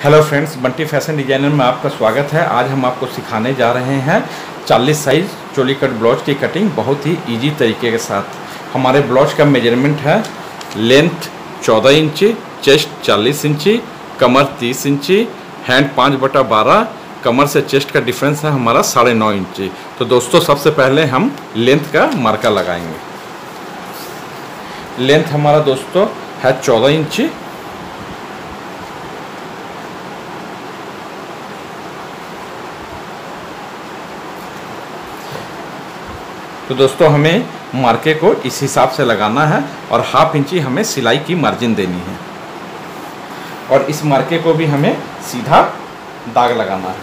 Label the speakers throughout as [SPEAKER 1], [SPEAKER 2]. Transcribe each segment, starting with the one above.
[SPEAKER 1] Hello friends, Bunty fashion designer में आपका स्वागत है। आज हम आपको सिखाने जा रहे हैं 40 साइज़ चोली कट ब्लाउज की कटिंग बहुत ही इजी तरीके के साथ। हमारे ब्लाउज का मेजरमेंट है लेंथ 14 इंची, चेस्ट 40 इंची, कमर 30 इंची, हैंड 5/12, कमर से चेस्ट का डिफरेंस है हमारा 9.5 इंची। तो दोस्तों सबसे पहले हम लेंथ का मार्का लगाएंगे। लेंथ हमारा दोस्तों है 14 इंची। तो दोस्तों हमें मार्के को इस हिसाब से लगाना है और 1/2 इंची हमें सिलाई की मार्जिन देनी है और इस मार्के को भी हमें सीधा दाग लगाना है।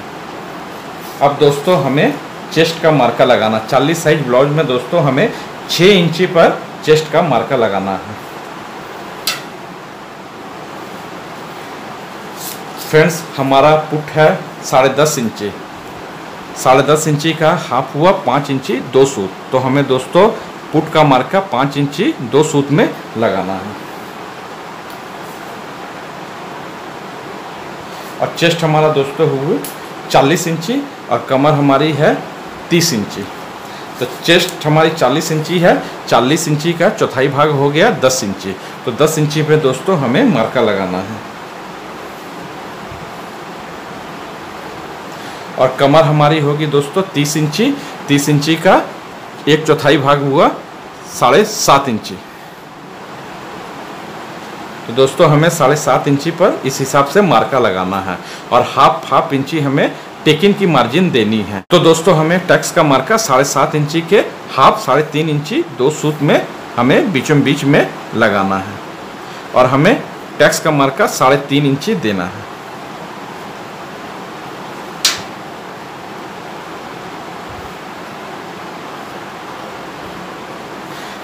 [SPEAKER 1] अब दोस्तों हमें चेस्ट का मार्का लगाना। 40 साइज ब्लाउज में दोस्तों हमें 6 इंची पर चेस्ट का मार्का लगाना है। फ्रेंड्स हमारा पुट है 10.5 इंची। 10.5 इंची का हाफ हुआ 5 इंची 2 सूत। तो हमें दोस्तों पुट का मार्का 5 इंची 2 सूत में लगाना है। और चेस्ट हमारा दोस्तों हुई 40 इंची और कमर हमारी है 30 इंची। तो चेस्ट हमारी 40 इंची है, 40 इंची का चौथाई भाग हो गया 10 इंची। तो 10 इंची पे दोस्तों हमें मार्का लगाना है। और कमर हमारी होगी दोस्तों 30 इंची। 30 इंची का 1/4 भाग हुआ 7.5 इंची। तो दोस्तों हमें 7.5 इंची पर इस हिसाब से मार्का लगाना है और हाफ इंची हमें टेकिंग की मार्जिन देनी है। तो दोस्तों हमें टक्स का मार्का 7.5 इंची के हाफ 3.5 इंची 2 सूत में हमें बीचों बीच में लगाना है और हमें टक्स का मार्का 3.5 इंची देना है।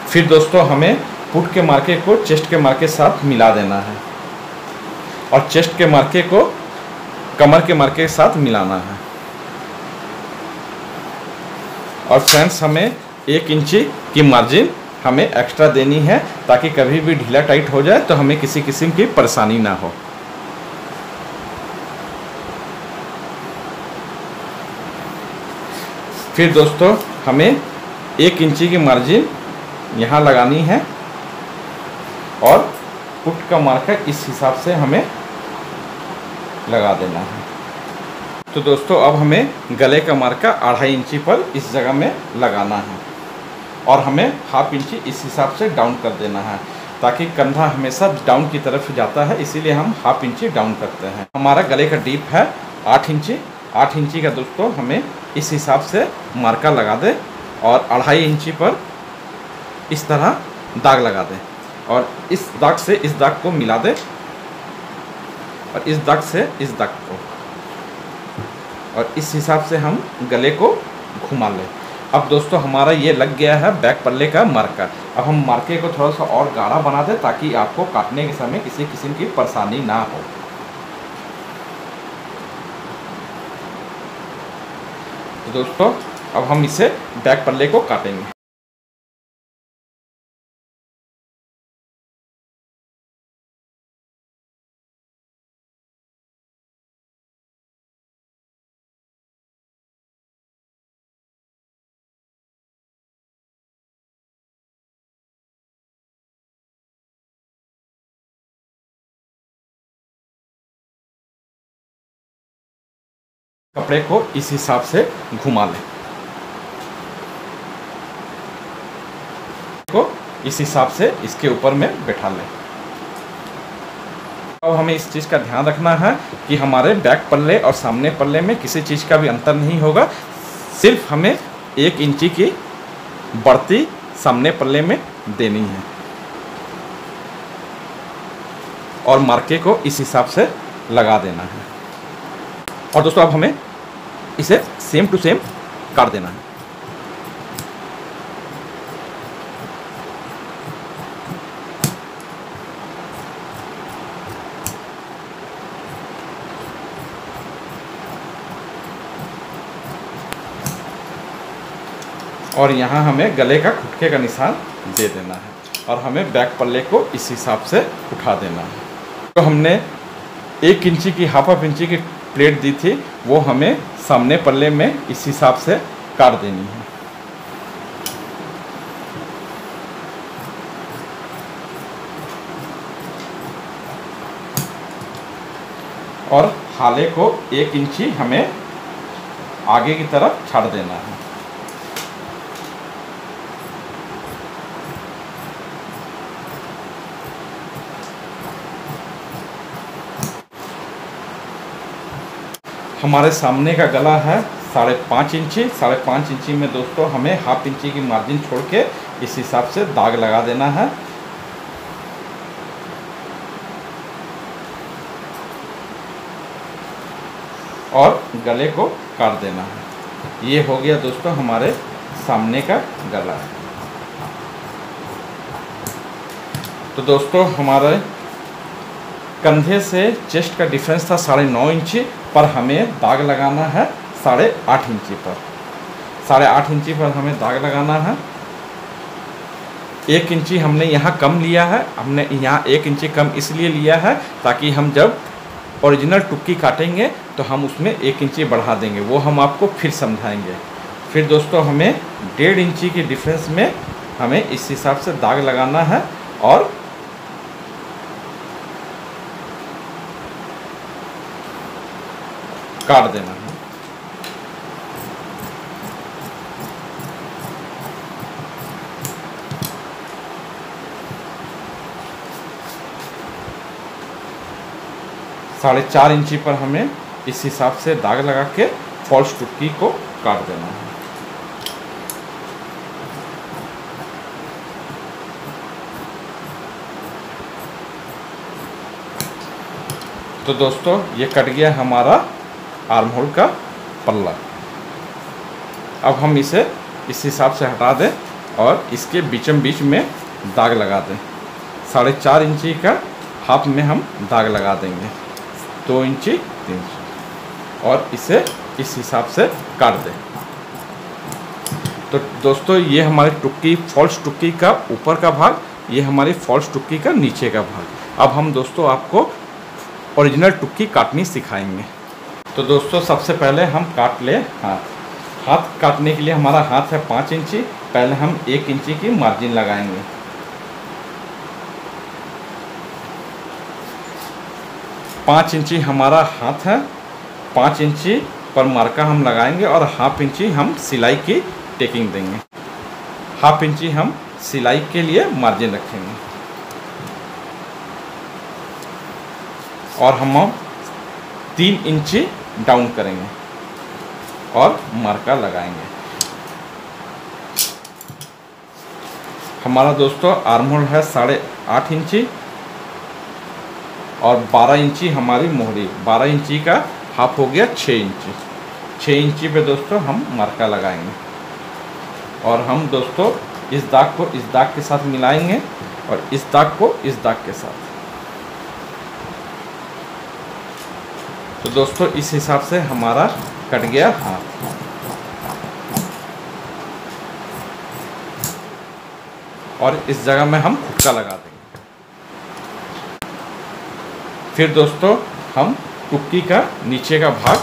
[SPEAKER 1] फिर दोस्तों हमें पुट के मार्के को चेस्ट के मार्के साथ मिला देना है और चेस्ट के मार्के को कमर के मार्के के साथ मिलाना है। और फ्रेंड्स हमें 1 इंची की मार्जिन हमें एक्स्ट्रा देनी है ताकि कभी भी ढीला टाइट हो जाए तो हमें किसी किस्म की परेशानी ना हो। फिर दोस्तों हमें 1 इंची की मार्जिन यहाँ लगानी है और पुट का मार्का इस हिसाब से हमें लगा देना है। तो दोस्तों अब हमें गले का मार्का 2.5 इंची पर इस जगह में लगाना है और हमें 1/2 इंची इस हिसाब से डाउन कर देना है ताकि कंधा हमेशा डाउन की तरफ जाता है, इसीलिए हम 1/2 इंची डाउन करते हैं। हमारा गले का डीप है 8 इंची। 8 इंची का दोस्तों हमें इस हिसाब से मार्का लगा दें और 2.5 इंची पर इस तरह दाग लगा दें और इस दाग से इस दाग को मिला दें और इस दाग से इस दाग को, और इस हिसाब से हम गले को घुमा लें। अब दोस्तों हमारा ये लग गया है बैक पल्ले का मार्का। अब हम मार्के को थोड़ा सा और गाढ़ा बना दें ताकि आपको काटने के समय किसी किस्म की परेशानी ना हो। तो दोस्तों अब हम इसे बैक पल्ले को काटेंगे। कपड़े को इस हिसाब से घुमा लें, को इस हिसाब से इसके ऊपर में बैठा लें। अब हमें इस चीज़ का ध्यान रखना है कि हमारे बैक पल्ले और सामने पल्ले में किसी चीज़ का भी अंतर नहीं होगा। सिर्फ हमें 1 इंची की बढ़ती सामने पल्ले में देनी है और मार्के को इस हिसाब से लगा देना है। और दोस्तों अब हमें इसे सेम टू सेम काट देना है। और यहाँ हमें गले का खुटके का निशान दे देना है और हमें बैक पल्ले को इस हिसाब से उठा देना है। तो हमने 1 इंची की हाफ इंची की प्लेट दी थी वो हमें सामने पल्ले में इस हिसाब से काट देनी है। और हाले को 1 इंची हमें आगे की तरफ छाड़ देना है। हमारे सामने का गला है 5.5 इंची। 5.5 इंची में दोस्तों हमें हाफ इंची की मार्जिन छोड़ के इस हिसाब से दाग लगा देना है। और गले को काट देना है। ये हो गया दोस्तों हमारे सामने का गला। तो दोस्तों हमारे कंधे से चेस्ट का डिफरेंस था 9.5 इंची, पर हमें दाग लगाना है 8.5 इंची पर। 8.5 इंची पर हमें दाग लगाना है। 1 इंची हमने यहाँ कम लिया है। हमने यहाँ 1 इंची कम इसलिए लिया है ताकि हम जब ओरिजिनल टुक्की काटेंगे तो हम उसमें 1 इंची बढ़ा देंगे, वो हम आपको फिर समझाएंगे। फिर दोस्तों हमें 1.5 इंची के डिफरेंस में हमें इस हिसाब से दाग लगाना है और काट देना है। साढ़े 4 इंची पर हमें इस हिसाब से दाग लगा के फॉल्स टुक्की को काट देना है। तो दोस्तों ये कट गया हमारा आर्म होल का पल्ला। अब हम इसे इस हिसाब से हटा दें और इसके बीचम बीच में दाग लगा दें। 4.5 इंची का हाफ में हम दाग लगा देंगे, 2 इंची 3 इंची, और इसे इस हिसाब से काट दें। तो दोस्तों ये हमारी टुक्की फॉल्स टुक्की का ऊपर का भाग, ये हमारी फॉल्स टुक्की का नीचे का भाग। अब हम दोस्तों आपको ओरिजिनल टुक्की काटनी सिखाएंगे। तो दोस्तों सबसे पहले हम काट ले हाथ काटने के लिए हमारा हाथ है 5 इंची। पहले हम 1 इंची की मार्जिन लगाएंगे। पाँच इंची हमारा हाथ है, 5 इंची पर मार्का हम लगाएंगे और हाफ इंची हम सिलाई की टेकिंग देंगे। हाफ इंची हम सिलाई के लिए मार्जिन रखेंगे और हम 3 इंची डाउन करेंगे और मार्का लगाएंगे। हमारा दोस्तों आर्म होल है 8.5 इंची और 12 इंची हमारी मोहरी। 12 इंची का हाफ हो गया 6 इंची। 6 इंची पे दोस्तों हम मार्का लगाएंगे और हम दोस्तों इस दाग को इस दाग के साथ मिलाएंगे और इस दाग को इस दाग के साथ। तो दोस्तों इस हिसाब से हमारा कट गया हाथ। और इस जगह में हम हुक्का लगा देंगे। फिर दोस्तों हम टुक्की का नीचे का भाग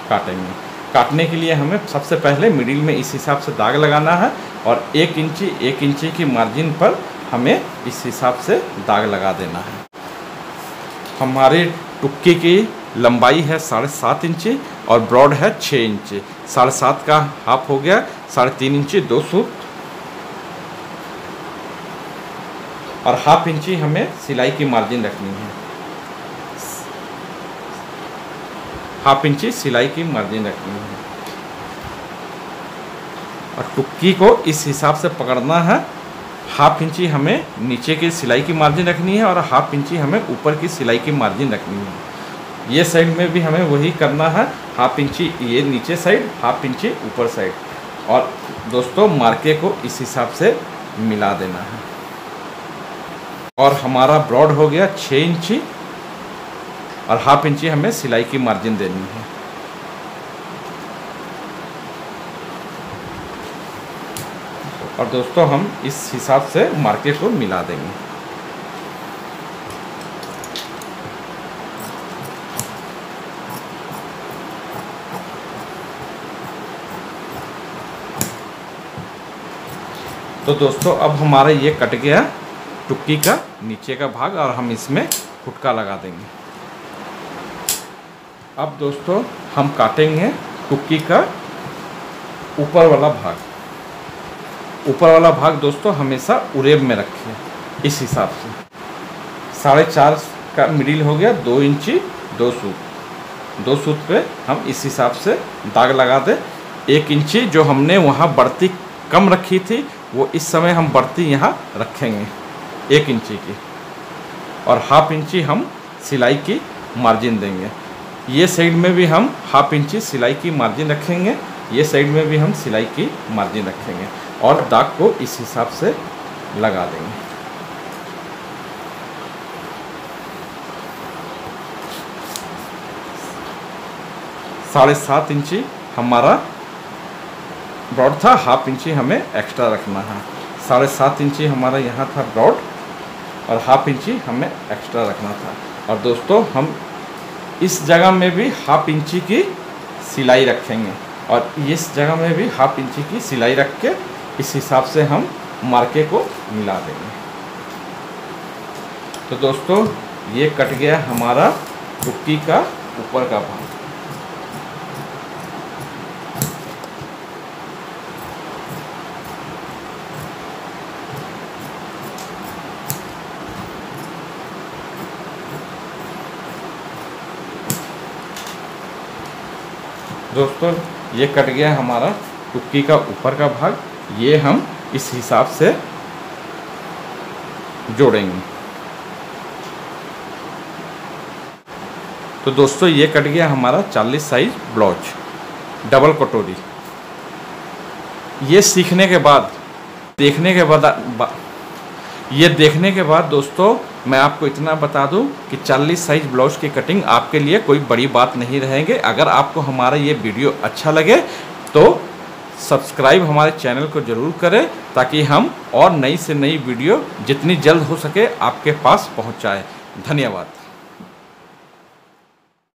[SPEAKER 1] काटेंगे। काटने के लिए हमें सबसे पहले मिडिल में इस हिसाब से दाग लगाना है और 1 इंची की मार्जिन पर हमें इस हिसाब से दाग लगा देना है। हमारी टुक्की की लंबाई है 7.5 इंची और ब्रॉड है 6 इंची। 7.5 का हाफ हो गया 3.5 इंची 2 सूत और हाफ इंची हमें सिलाई की मार्जिन रखनी है। हाफ इंची सिलाई की मार्जिन रखनी है और टुक्की को इस हिसाब से पकड़ना है। हाफ इंची हमें नीचे की सिलाई की मार्जिन रखनी है और हाफ इंची हमें ऊपर की सिलाई की मार्जिन रखनी है। ये साइड में भी हमें वही करना है, हाफ इंची ये नीचे साइड, हाफ इंची ऊपर साइड। और दोस्तों मार्के को इस हिसाब से मिला देना है। और हमारा ब्रॉड हो गया 6 इंची और हाफ इंची हमें सिलाई की मार्जिन देनी है। और दोस्तों हम इस हिसाब से मार्के को मिला देंगे। तो दोस्तों अब हमारा ये कट गया टुक्की का नीचे का भाग और हम इसमें फुटका लगा देंगे। अब दोस्तों हम काटेंगे टुक्की का ऊपर वाला भाग। ऊपर वाला भाग दोस्तों हमेशा उरेब में रखें। इस हिसाब से 4.5 का मिडिल हो गया, 2 इंची 2 सूत। 2 सूत पे हम इस हिसाब से दाग लगा दें। 1 इंची जो हमने वहाँ बढ़ती कम रखी थी वो इस समय हम बढ़ती यहाँ रखेंगे 1 इंची की, और 1/2 इंची हम सिलाई की मार्जिन देंगे। ये साइड में भी हम 1/2 इंची सिलाई की मार्जिन रखेंगे, ये साइड में भी हम सिलाई की मार्जिन रखेंगे और दाग को इस हिसाब से लगा देंगे। साढ़े 7 इंची हमारा ब्रॉड था, 1/2 इंची हमें एक्स्ट्रा रखना है। 7.5 इंची हमारा यहाँ था ब्रॉड और 1/2 इंची हमें एक्स्ट्रा रखना था। और दोस्तों हम इस जगह में भी 1/2 इंची की सिलाई रखेंगे और इस जगह में भी 1/2 इंची की सिलाई रख के इस हिसाब से हम मार्के को मिला देंगे। तो दोस्तों ये कट गया हमारा टुक्की का ऊपर का भाग। दोस्तों ये कट गया हमारा टुक्की का ऊपर का भाग। ये हम इस हिसाब से जोड़ेंगे। तो दोस्तों ये कट गया हमारा 40 साइज ब्लाउज डबल कटोरी। ये सीखने के बाद देखने के बाद दोस्तों मैं आपको इतना बता दूं कि 40 साइज ब्लाउज की कटिंग आपके लिए कोई बड़ी बात नहीं रहेंगे। अगर आपको हमारा ये वीडियो अच्छा लगे तो सब्सक्राइब हमारे चैनल को ज़रूर करें ताकि हम और नई से नई वीडियो जितनी जल्द हो सके आपके पास पहुंचाएं। धन्यवाद।